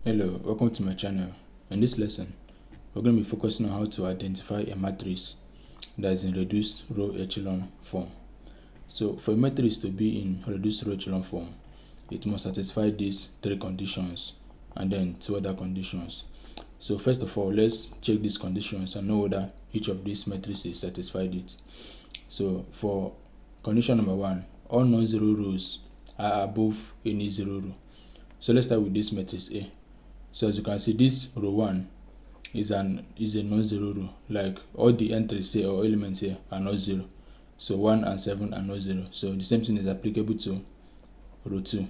Hello, welcome to my channel. In this lesson, we're going to be focusing on how to identify a matrix that is in reduced row echelon form. So for a matrix to be in reduced row echelon form, it must satisfy these three conditions and then two other conditions. So first of all, let's check these conditions and know whether each of these matrices satisfied it. So for condition number 1, all non-zero rows are above any zero row. So let's start with this matrix A. So as you can see, this row 1 is a non-zero row, like all the entries here or elements here are not zero. So 1 and 7 are not zero. So the same thing is applicable to row 2.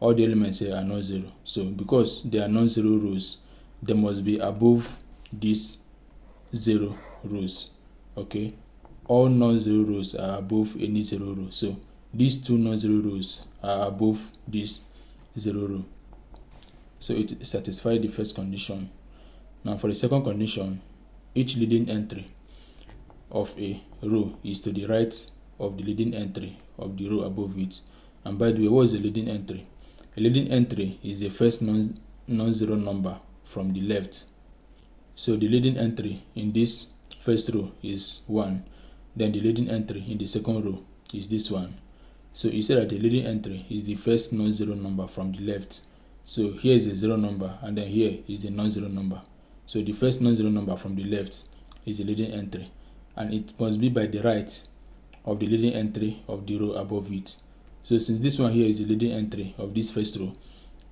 All the elements here are not zero. So because they are non-zero rows, they must be above these zero rows. Okay, all non-zero rows are above any zero row. So these two non-zero rows are above this zero row. So it satisfies the first condition. Now for the second condition, each leading entry of a row is to the right of the leading entry of the row above it. And by the way, what is a leading entry? A leading entry is the first non-zero number from the left. So the leading entry in this first row is 1. Then the leading entry in the second row is this one. So you say that the leading entry is the first non-zero number from the left. So here is a zero number and then here is the non-zero number. So the first non-zero number from the left is the leading entry, and it must be by the right of the leading entry of the row above it. So since this one here is the leading entry of this first row,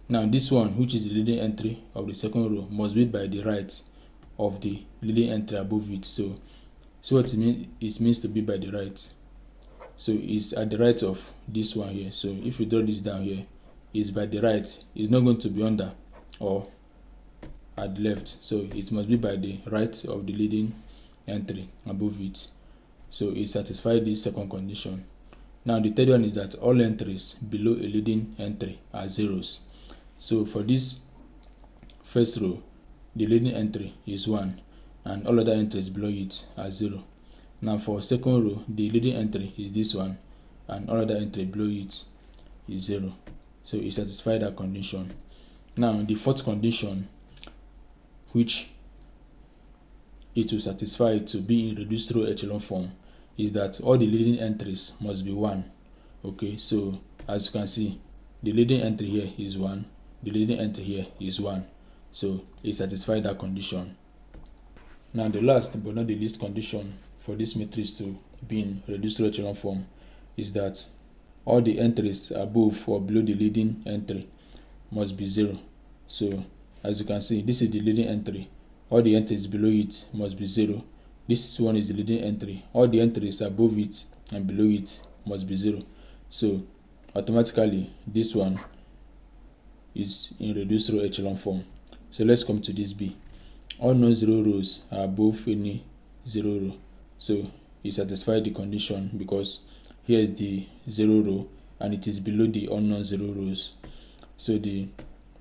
now this one, which is the leading entry of the second row, must be by the right of the leading entry above it. So what it means to be by the right. So it's at the right of this one here. So if you draw this down here, is by the right. It's not going to be under or at the left. So it must be by the right of the leading entry above it. So it satisfies this second condition. Now the third one is that all entries below a leading entry are zeros. So for this first row, the leading entry is 1 and all other entries below it are 0. Now for second row, the leading entry is this one and all other entry below it is 0. So it satisfies that condition. Now the fourth condition, which it will satisfy to be in reduced row echelon form, is that all the leading entries must be 1. Okay, so as you can see, the leading entry here is 1, the leading entry here is 1. So it satisfies that condition. Now the last but not the least condition for this matrix to be in reduced row echelon form is that all the entries above or below the leading entry must be 0. So as you can see, this is the leading entry. All the entries below it must be 0. This one is the leading entry. All the entries above it and below it must be 0. So automatically this one is in reduced row echelon form. So let's come to this B. All non-zero rows are above any 0 row. So it satisfies the condition because here is the 0 row and it is below the unknown 0 rows. So the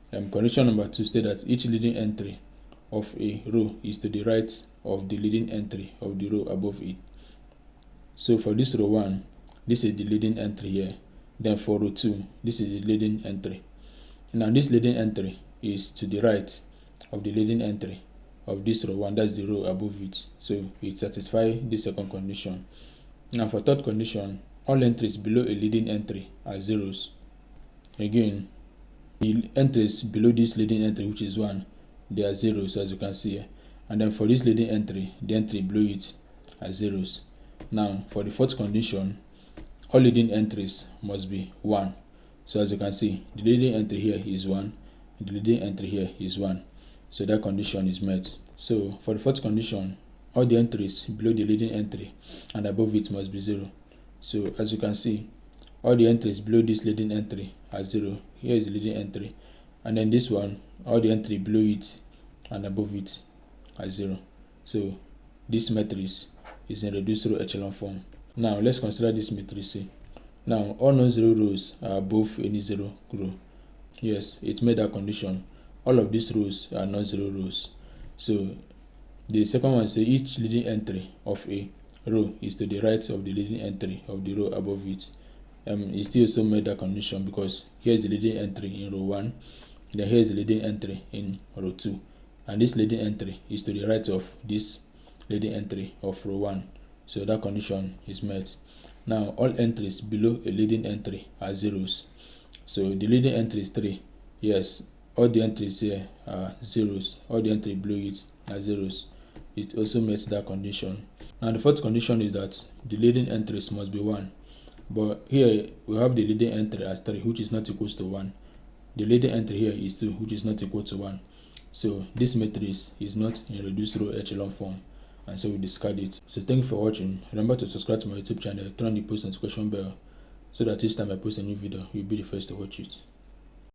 condition number 2 states that each leading entry of a row is to the right of the leading entry of the row above it. So for this row 1, this is the leading entry here. Then for row 2, this is the leading entry. Now this leading entry is to the right of the leading entry of this row 1, that's the row above it. So it satisfies the second condition. Now for third condition, all entries below a leading entry are zeros. Again, the entries below this leading entry, which is 1, they are zeros, as you can see here. And then for this leading entry, the entry below it are zeros. Now for the fourth condition, all leading entries must be 1. So as you can see, the leading entry here is 1, the leading entry here is 1. So that condition is met. So for the fourth condition, all the entries below the leading entry and above it must be 0. So as you can see, all the entries below this leading entry are 0. Here is the leading entry, and then this one, all the entry below it and above it are 0. So this matrix is in reduced row echelon form. Now let's consider this matrix C. Now all non-zero rows are above any 0 row. Yes, it made that condition. All of these rows are non-zero rows. So the second one says each leading entry of a row is to the right of the leading entry of the row above it. It still also made that condition because here is the leading entry in row 1 then here is the leading entry in row 2, and this leading entry is to the right of this leading entry of row 1. So that condition is met. Now all entries below a leading entry are zeros. So the leading entry is 3. Yes, all the entries here are zeros. All the entry below it are zeros. It also meets that condition. Now the fourth condition is that the leading entries must be 1. But here we have the leading entry as 3, which is not equals to 1. The leading entry here is 2, which is not equal to 1. So this matrix is not in reduced row echelon form, and so we discard it. So thank you for watching. Remember to subscribe to my YouTube channel, turn on the post notification bell, so that each time I post a new video, you'll be the first to watch it.